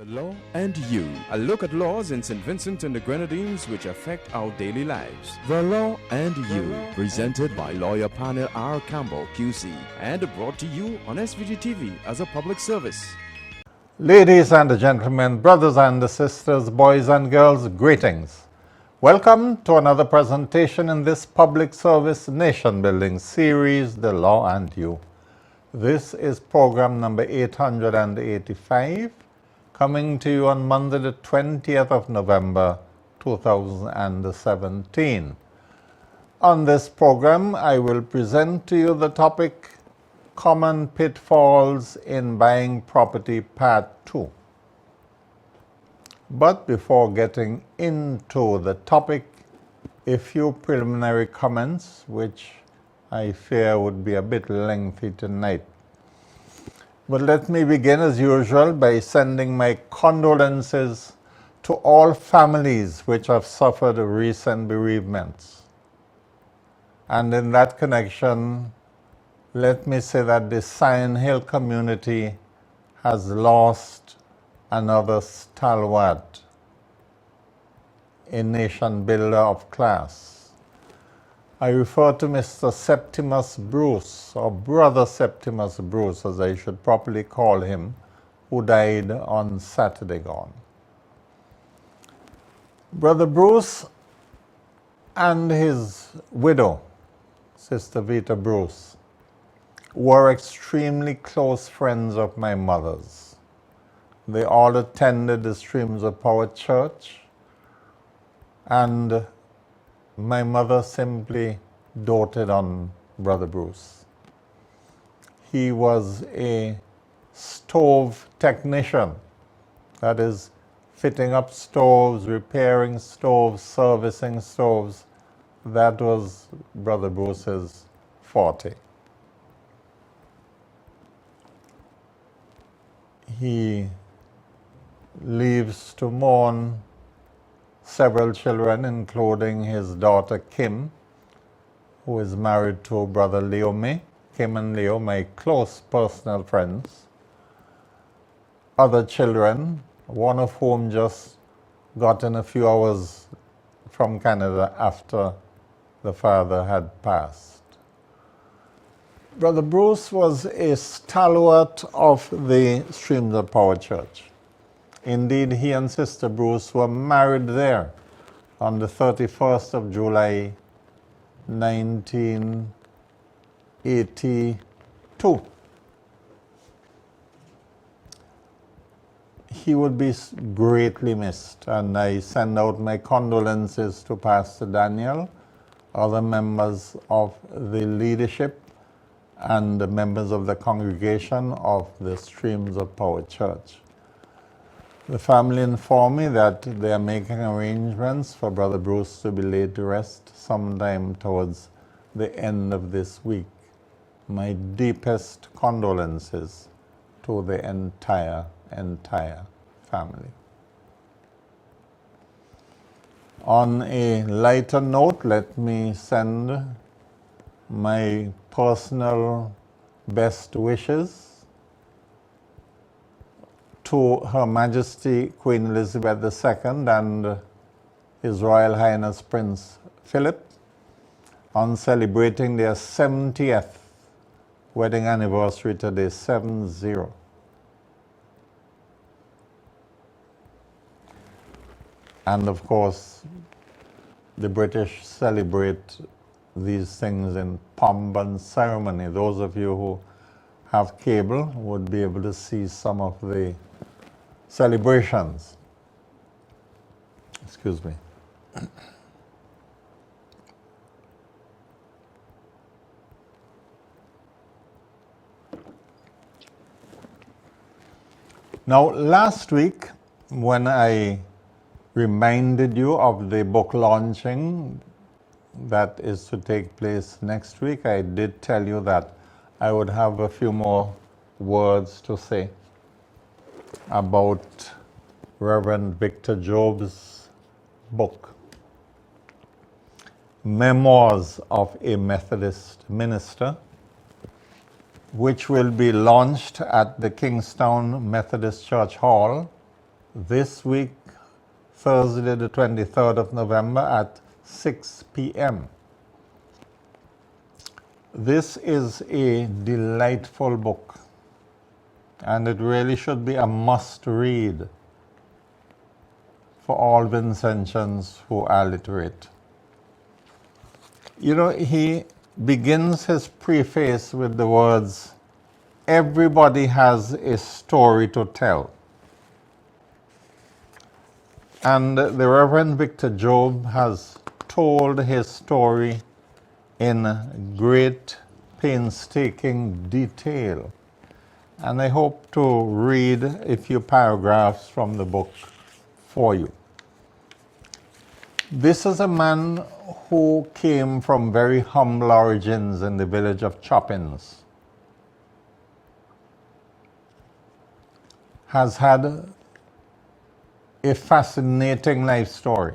The Law and You, a look at laws in St. Vincent and the Grenadines which affect our daily lives. The Law and You, presented by lawyer panel P.R Campbell QC and brought to you on SVG-TV as a public service. Ladies and gentlemen, brothers and sisters, boys and girls, greetings. Welcome to another presentation in this public service nation building series, The Law and You. This is program number 885. Coming to you on Monday the 20th of November 2017. On this program, I will present to you the topic Common Pitfalls in Buying Property Part 2. But before getting into the topic, a few preliminary comments which I fear would be a bit lengthy tonight. But let me begin as usual by sending my condolences to all families which have suffered recent bereavements. And in that connection, let me say that the Sion Hill community has lost another stalwart, a nation builder of class. I refer to Mr. Septimus Bruce, or Brother Septimus Bruce, as I should properly call him, who died on Saturday gone. Brother Bruce and his widow, Sister Vita Bruce, were extremely close friends of my mother's. They all attended the Streams of Power Church, and my mother simply doted on Brother Bruce. He was a stove technician, that is, fitting up stoves, repairing stoves, servicing stoves. That was Brother Bruce's forte. He leaves to mourn several children, including his daughter Kim, who is married to Brother Leo May. Kim and Leo, my close personal friends. Other children, one of whom just got in a few hours from Canada after the father had passed. Brother Bruce was a stalwart of the Streams of Power Church. Indeed, he and Sister Bruce were married there on the 31st of July, 1982. He would be greatly missed, and I send out my condolences to Pastor Daniel, other members of the leadership, and the members of the congregation of the Streams of Power Church. The family informed me that they are making arrangements for Brother Bruce to be laid to rest sometime towards the end of this week. My deepest condolences to the entire family. On a lighter note, let me send my personal best wishes to Her Majesty Queen Elizabeth II and His Royal Highness Prince Philip on celebrating their 70th wedding anniversary today, 70. And of course, the British celebrate these things in pomp and ceremony. Those of you who have cable would be able to see some of the celebrations. Excuse me. Now, last week, when I reminded you of the book launching that is to take place next week, I did tell you that I would have a few more words to say about Reverend Victor Job's book, Memoirs of a Methodist Minister, which will be launched at the Kingstown Methodist Church Hall this week, Thursday the 23rd of November at 6 p.m. This is a delightful book, and it really should be a must-read for all Vincentians who are literate. You know, he begins his preface with the words, "Everybody has a story to tell." And the Reverend Victor Job has told his story in great painstaking detail. And I hope to read a few paragraphs from the book for you. This is a man who came from very humble origins in the village of Choppins. Has had a fascinating life story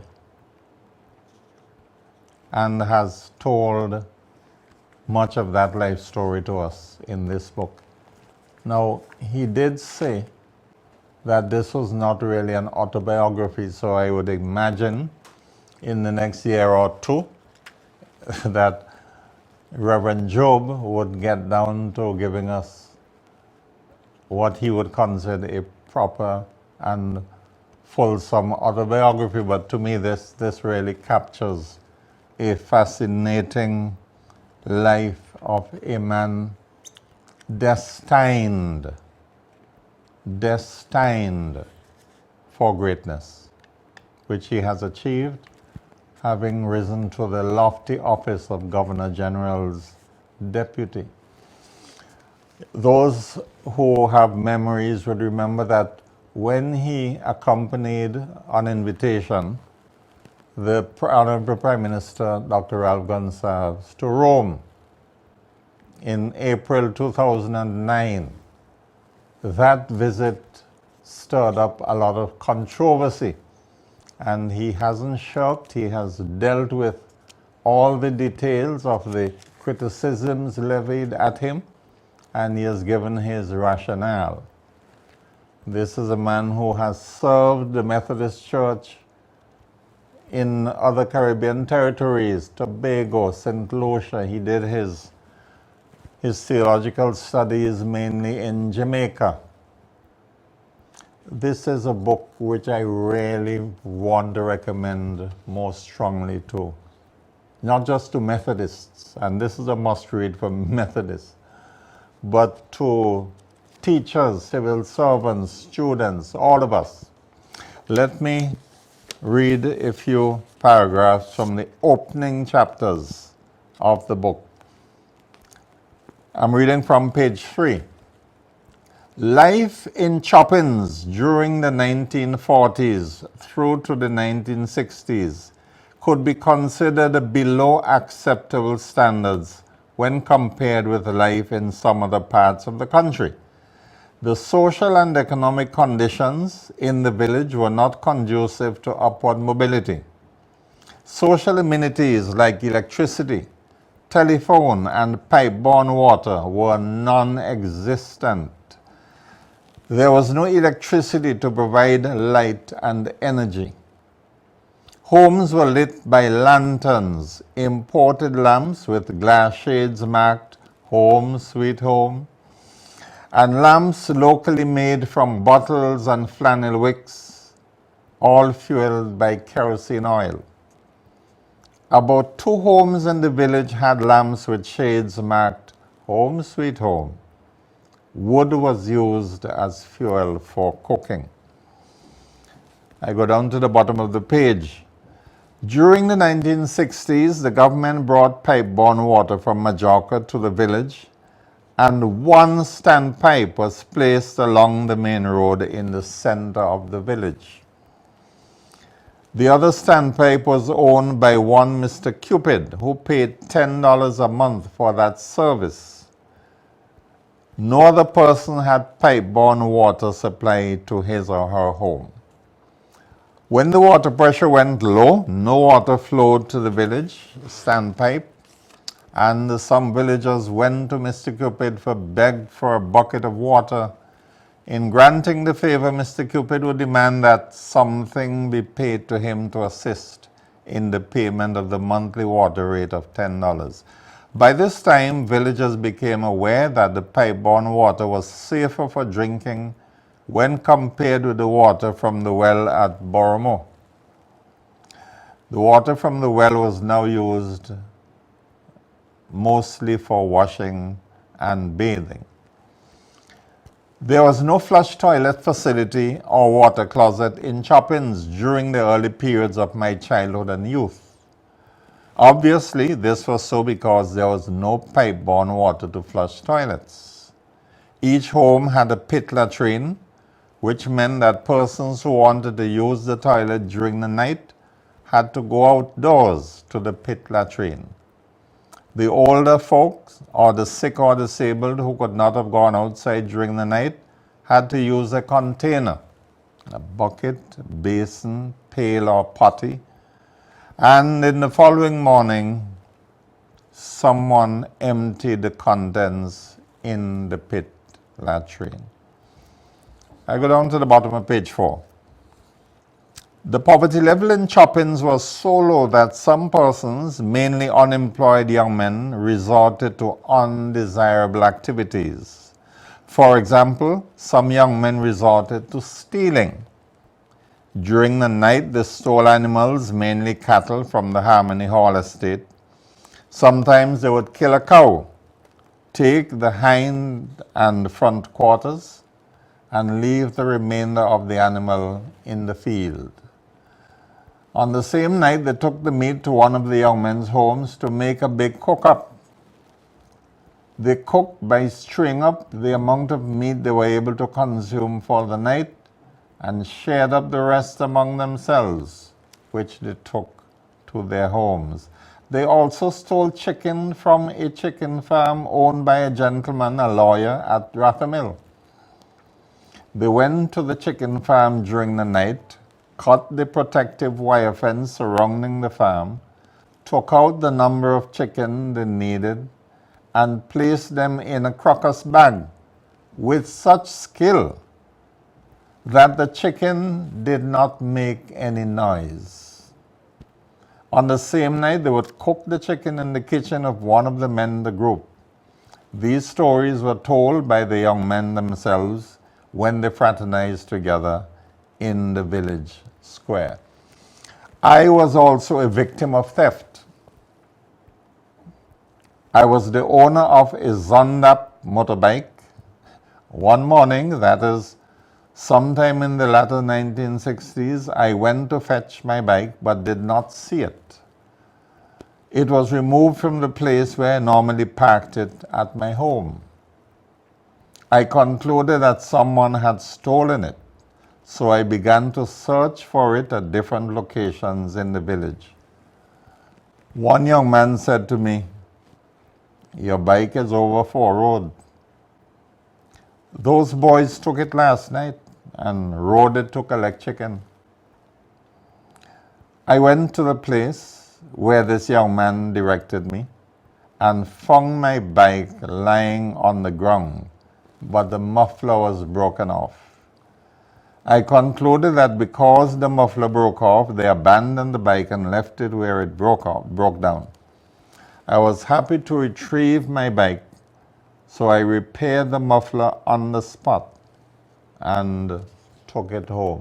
and has told much of that life story to us in this book. Now, he did say that this was not really an autobiography, so I would imagine in the next year or two that Reverend Job would get down to giving us what he would consider a proper and fulsome autobiography, but to me this really captures a fascinating life of a man destined for greatness, which he has achieved, having risen to the lofty office of Governor General's deputy. Those who have memories would remember that when he accompanied on invitation the Honorable Prime Minister, Dr. Ralph Gonsalves, to Rome in April 2009, that visit stirred up a lot of controversy, and he hasn't shirked. He has dealt with all the details of the criticisms levied at him, and he has given his rationale. This is a man who has served the Methodist Church in other Caribbean territories, Tobago, St. Lucia. He did his theological studies mainly in Jamaica. This is a book which I really want to recommend most strongly to, not just to Methodists, and this is a must-read for Methodists, but to teachers, civil servants, students, all of us. Let me read a few paragraphs from the opening chapters of the book. I'm reading from page 3. Life in Choppins during the 1940s through to the 1960s could be considered below acceptable standards when compared with life in some other parts of the country. The social and economic conditions in the village were not conducive to upward mobility. Social amenities like electricity, telephone, and pipe-borne water were non-existent. There was no electricity to provide light and energy. Homes were lit by lanterns, imported lamps with glass shades marked "Home, Sweet Home," and lamps locally made from bottles and flannel wicks, all fueled by kerosene oil. About 2 homes in the village had lamps with shades marked "Home, Sweet Home." Wood was used as fuel for cooking. I go down to the bottom of the page. During the 1960s, the government brought pipe-borne water from Majorca to the village, and 1 standpipe was placed along the main road in the center of the village. The other standpipe was owned by one Mr. Cupid, who paid $10 a month for that service. No other person had pipe-borne water supplied to his or her home. When the water pressure went low, no water flowed to the village standpipe, and some villagers went to Mr. Cupid begged for a bucket of water In granting the favor, Mr. Cupid would demand that something be paid to him to assist in the payment of the monthly water rate of $10. By this time, villagers became aware that the pipe-borne water was safer for drinking when compared with the water from the well at Boromo. The water from the well was now used mostly for washing and bathing. There was no flush toilet facility or water closet in Choppins during the early periods of my childhood and youth. Obviously, this was so because there was no pipe-borne water to flush toilets. Each home had a pit latrine, which meant that persons who wanted to use the toilet during the night had to go outdoors to the pit latrine. The older folks or the sick or disabled who could not have gone outside during the night had to use a container, a bucket, basin, pail or potty, and in the following morning someone emptied the contents in the pit latrine. I go down to the bottom of page 4. The poverty level in Choppins was so low that some persons, mainly unemployed young men, resorted to undesirable activities. For example, some young men resorted to stealing. During the night, they stole animals, mainly cattle, from the Harmony Hall estate. Sometimes they would kill a cow, take the hind and front quarters, and leave the remainder of the animal in the field. On the same night, they took the meat to one of the young men's homes to make a big cook-up. They cooked by stewing up the amount of meat they were able to consume for the night and shared up the rest among themselves, which they took to their homes. They also stole chicken from a chicken farm owned by a gentleman, a lawyer, at Rathamil. They went to the chicken farm during the night, cut the protective wire fence surrounding the farm, took out the number of chicken they needed, and placed them in a crocus bag with such skill that the chicken did not make any noise. On the same night, they would cook the chicken in the kitchen of one of the men in the group. These stories were told by the young men themselves when they fraternized together in the village square. I was also a victim of theft. I was the owner of a Zondap motorbike. One morning, that is, sometime in the latter 1960s, I went to fetch my bike but did not see it. It was removed from the place where I normally parked it at my home. I concluded that someone had stolen it, so I began to search for it at different locations in the village. One young man said to me, "Your bike is over 4 Road. Those boys took it last night and rode it to collect chicken." I went to the place where this young man directed me and found my bike lying on the ground, but the muffler was broken off. I concluded that because the muffler broke off, they abandoned the bike and left it where it broke down. I was happy to retrieve my bike, so I repaired the muffler on the spot and took it home.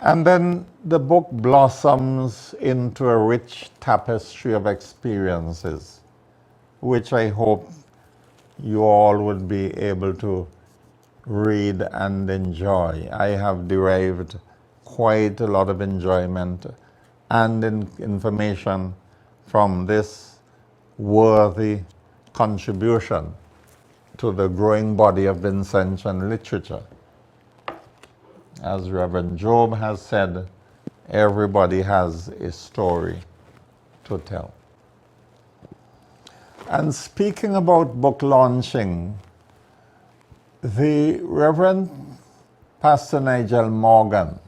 And then the book blossoms into a rich tapestry of experiences, which I hope you all would be able to read and enjoy. I have derived quite a lot of enjoyment and information from this worthy contribution to the growing body of Vincentian literature. As Reverend Job has said, everybody has a story to tell. And speaking about book launching, the Reverend Pastor Nigel Morgan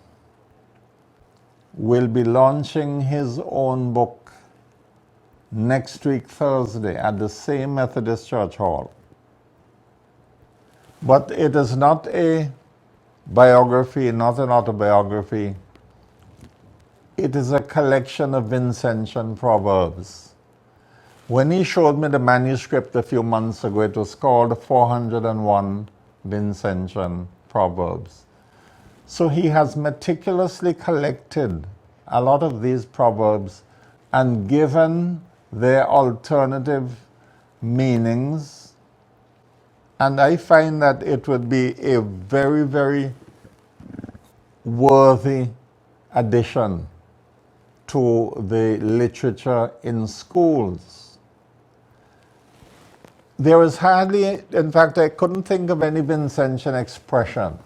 will be launching his own book next week, Thursday, at the same Methodist Church Hall. But it is not a biography, not an autobiography. It is a collection of Vincentian proverbs. When he showed me the manuscript a few months ago, it was called 401 Vincentian Proverbs. So he has meticulously collected a lot of these proverbs and given their alternative meanings. And I find that it would be a very, very worthy addition to the literature in schools. There is hardly, in fact, I couldn't think of any Vincentian expression,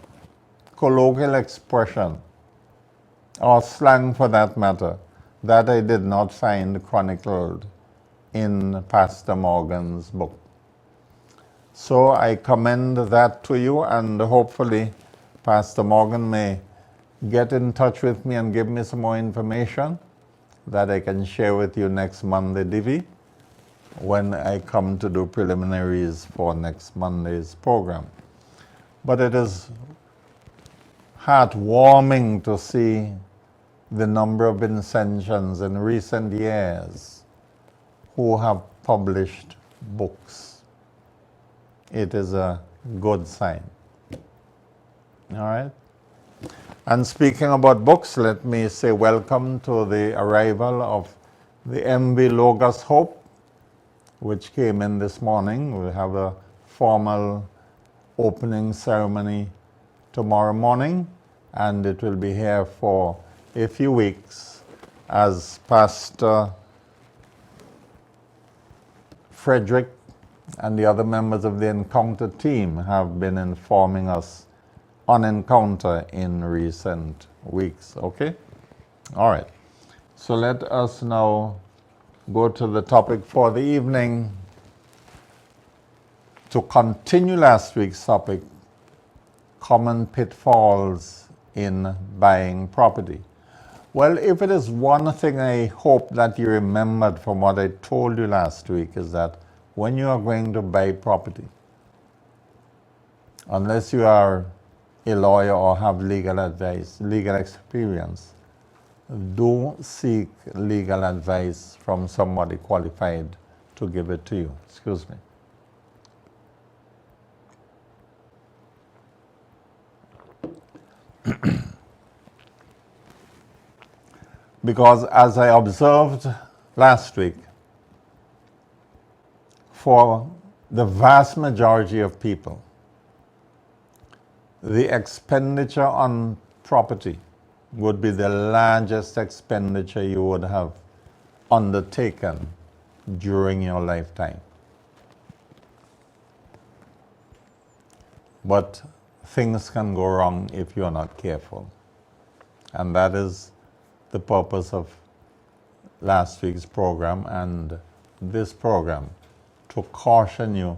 colloquial expression, or slang for that matter, that I did not find chronicled in Pastor Morgan's book. So I commend that to you, and hopefully Pastor Morgan may get in touch with me and give me some more information that I can share with you next Monday, Divi, when I come to do preliminaries for next Monday's program. But it is heartwarming to see the number of Vincentians in recent years who have published books. It is a good sign. All right? And speaking about books, let me say welcome to the arrival of the MV Logos Hope, which came in this morning. We'll have a formal opening ceremony tomorrow morning, and it will be here for a few weeks as Pastor Frederick and the other members of the Encounter team have been informing us on Encounter in recent weeks. Okay? All right. So let us now go to the topic for the evening. To continue last week's topic, common pitfalls in buying property. Well, if it is one thing I hope that you remembered from what I told you last week, is that when you are going to buy property, unless you are a lawyer or have legal advice, legal experience, do seek legal advice from somebody qualified to give it to you. Excuse me. Because as I observed last week, for the vast majority of people, the expenditure on property would be the largest expenditure you would have undertaken during your lifetime. But things can go wrong if you are not careful. And that is the purpose of last week's program and this program, to caution you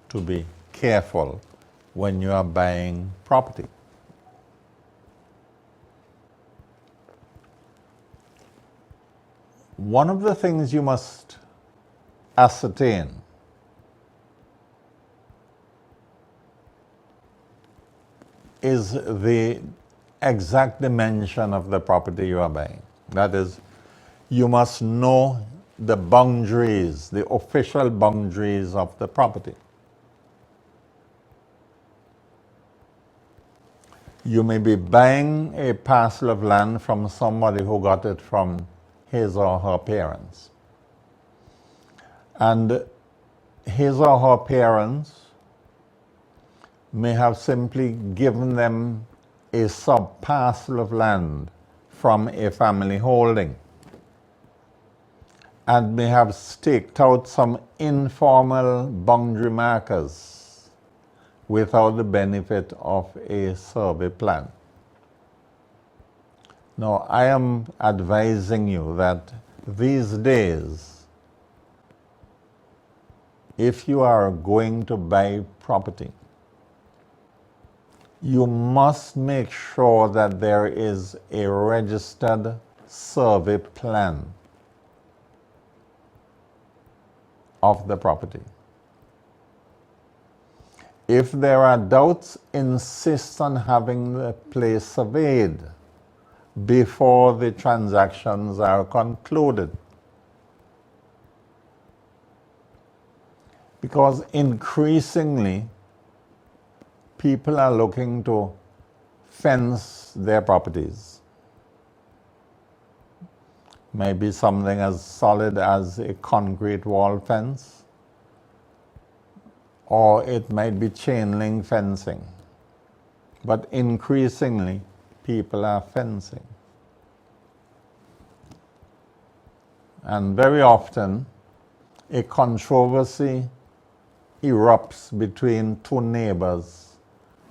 to be careful when you are buying property. One of the things you must ascertain is the exact dimension of the property you are buying. That is, you must know the boundaries, the official boundaries of the property. You may be buying a parcel of land from somebody who got it from his or her parents. And his or her parents may have simply given them a sub-parcel of land from a family holding, and may have staked out some informal boundary markers without the benefit of a survey plan. Now, I am advising you that these days, if you are going to buy property, you must make sure that there is a registered survey plan of the property. If there are doubts, insist on having the place surveyed before the transactions are concluded. Because increasingly, people are looking to fence their properties. Maybe something as solid as a concrete wall fence, or it might be chain link fencing. But increasingly, people are fencing. And very often, a controversy erupts between two neighbors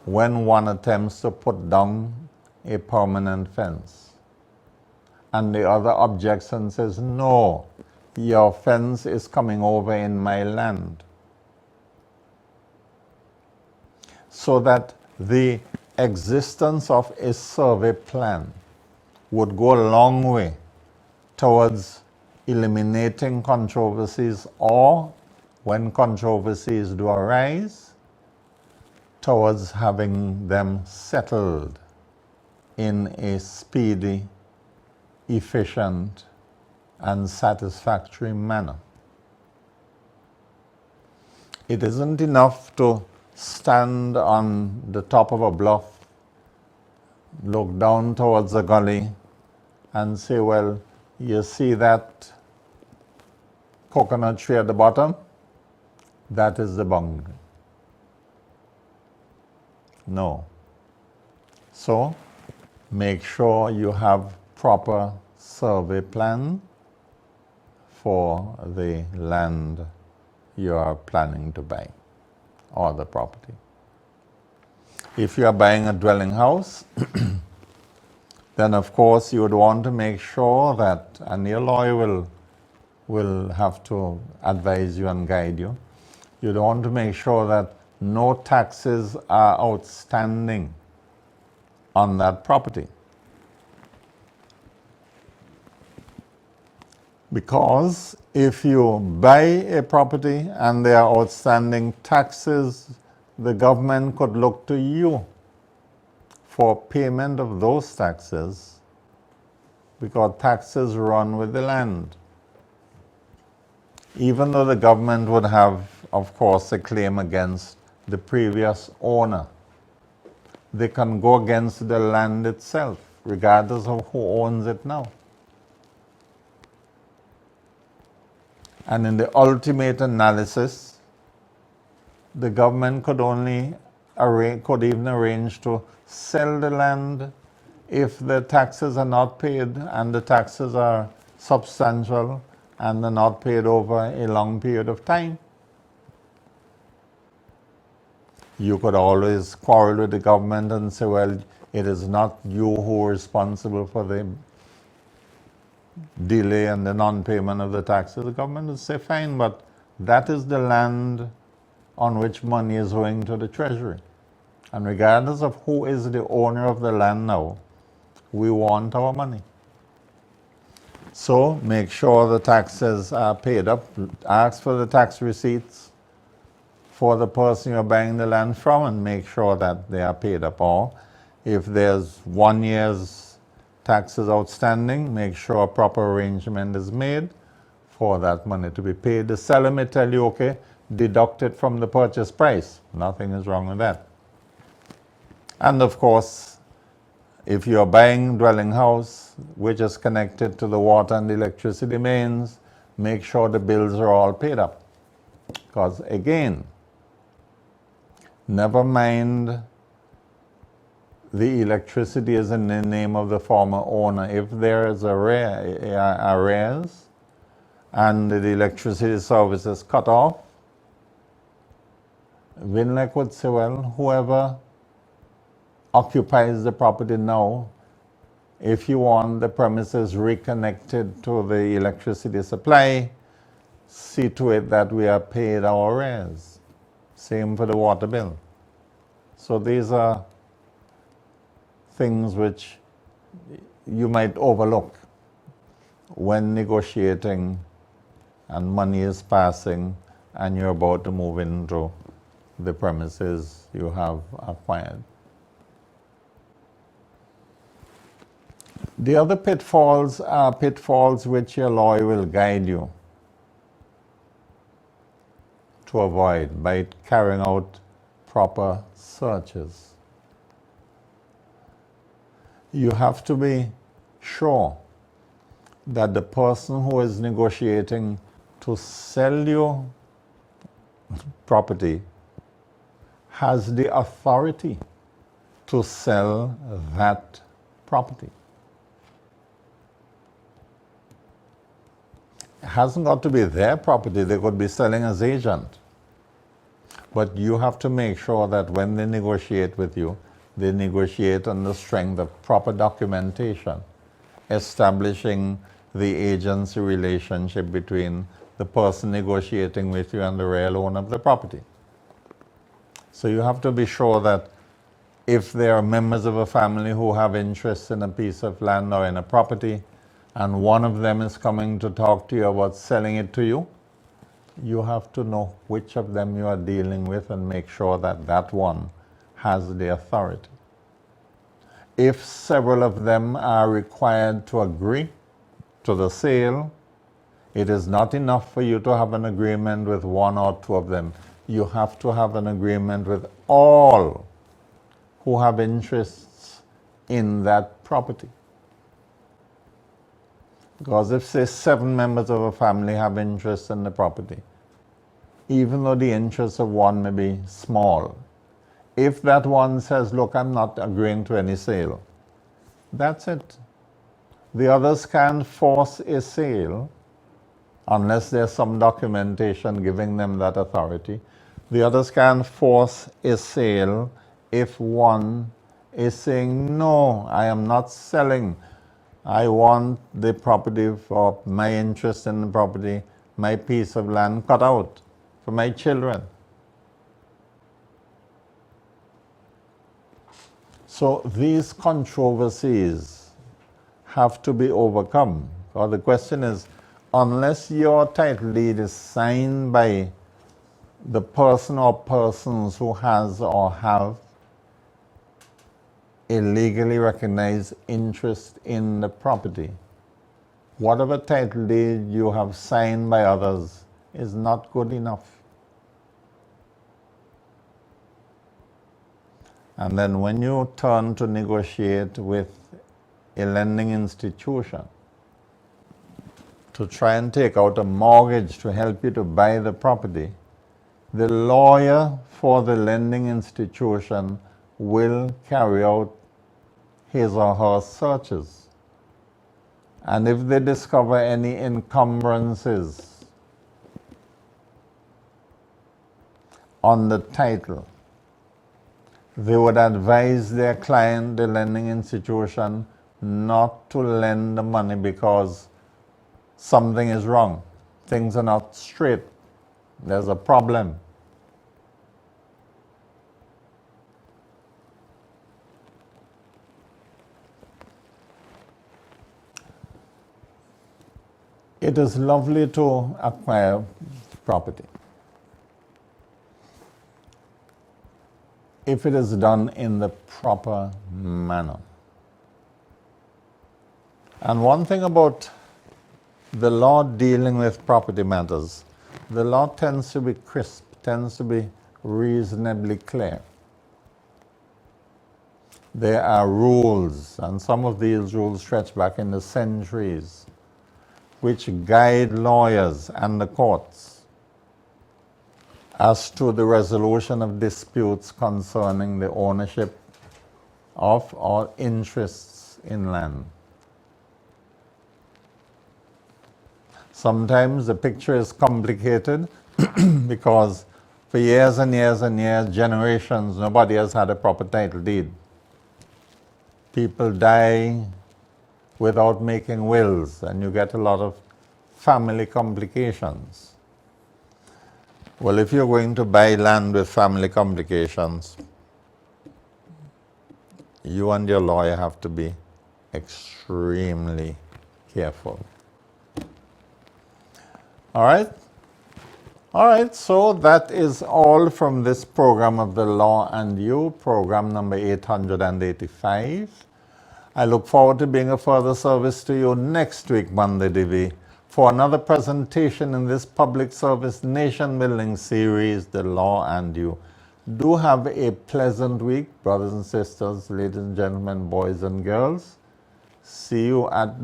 when one attempts to put down a permanent fence. And the other objects and says, no, your fence is coming over in my land. So that the existence of a survey plan would go a long way towards eliminating controversies, or when controversies do arise, towards having them settled in a speedy, efficient, and satisfactory manner. It isn't enough to stand on the top of a bluff, look down towards a gully, and say, well, you see that coconut tree at the bottom? That is the boundary. No. So, make sure you have proper survey plan for the land you are planning to buy or the property. If you are buying a dwelling house, then of course you would want to make sure that, and your lawyer will have to advise you and guide you, you'd want to make sure that no taxes are outstanding on that property. Because if you buy a property and there are outstanding taxes, the government could look to you for payment of those taxes, because taxes run with the land. Even though the government would have, of course, a claim against the previous owner, they can go against the land itself, regardless of who owns it now. And in the ultimate analysis, the government could even arrange to sell the land if the taxes are not paid, and the taxes are substantial and they're not paid over a long period of time. You could always quarrel with the government and say, well, it is not you who are responsible for the delay and the non-payment of the taxes. The government would say, fine, but that is the land on which money is owing to the Treasury. And regardless of who is the owner of the land now, we want our money. So make sure the taxes are paid up. Ask for the tax receipts for the person you're buying the land from and make sure that they are paid up. Or if there's 1 year's taxes outstanding, make sure a proper arrangement is made for that money to be paid. The seller may tell you, okay, deduct it from the purchase price. Nothing is wrong with that. And of course, if you're buying a dwelling house which is connected to the water and the electricity mains, make sure the bills are all paid up. Because again, never mind the electricity is in the name of the former owner. If there is arrears and the electricity service is cut off, WINLEC would say, well, whoever occupies the property now, if you want the premises reconnected to the electricity supply, see to it that we are paid our arrears. Same for the water bill. So these are things which you might overlook when negotiating and money is passing and you're about to move into the premises you have acquired. The other pitfalls are pitfalls which your lawyer will guide you to avoid by carrying out proper searches. You have to be sure that the person who is negotiating to sell you property has the authority to sell that property. It hasn't got to be their property, they could be selling as agent. But you have to make sure that when they negotiate with you, they negotiate on the strength of proper documentation, establishing the agency relationship between the person negotiating with you and the real owner of the property. So you have to be sure that if there are members of a family who have interest in a piece of land or in a property, and one of them is coming to talk to you about selling it to you, you have to know which of them you are dealing with and make sure that that one has the authority. If several of them are required to agree to the sale, it is not enough for you to have an agreement with one or two of them. You have to have an agreement with all who have interests in that property. Because if, say, 7 members of a family have interest in the property, even though the interest of one may be small, if that one says, look, I'm not agreeing to any sale, that's it. The others can't force a sale unless there's some documentation giving them that authority. The others can't force a sale if one is saying, no, I am not selling. I want the property for my interest in the property, my piece of land cut out for my children. So these controversies have to be overcome. Or the question is, unless your title deed is signed by the person or persons who has or have a legally recognized interest in the property, whatever title deed you have signed by others is not good enough. And then when you turn to negotiate with a lending institution to try and take out a mortgage to help you to buy the property, the lawyer for the lending institution will carry out his or her searches. And if they discover any encumbrances on the title, they would advise their client, the lending institution, not to lend the money because something is wrong. Things are not straight. There's a problem. It is lovely to acquire property if it is done in the proper manner. And one thing about the law dealing with property matters, the law tends to be crisp, tends to be reasonably clear. There are rules, and some of these rules stretch back in the centuries, which guide lawyers and the courts as to the resolution of disputes concerning the ownership of or interests in land. Sometimes the picture is complicated because for years and years and years, generations, nobody has had a proper title deed. People die without making wills, and you get a lot of family complications. Well, if you're going to buy land with family complications, you and your lawyer have to be extremely careful. All right? All right, so that is all from this program of The Law and You, program number 885. I look forward to being of further service to you next week, Monday, DV, for another presentation in this public service nation building series, The Law and You. Do have a pleasant week, brothers and sisters, ladies and gentlemen, boys and girls. See you at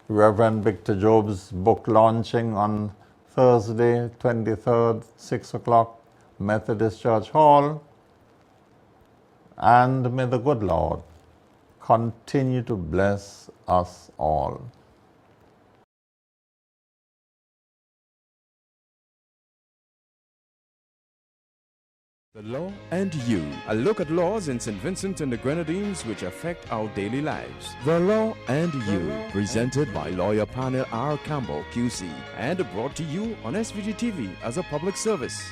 Reverend Victor Job's book launching on Thursday, 23rd, 6 o'clock, Methodist Church Hall. And may the good Lord continue to bless us all. The Law and You, a look at laws in St. Vincent and the Grenadines which affect our daily lives. The Law and You, presented by lawyer panel R. Campbell QC and brought to you on SVG-TV as a public service.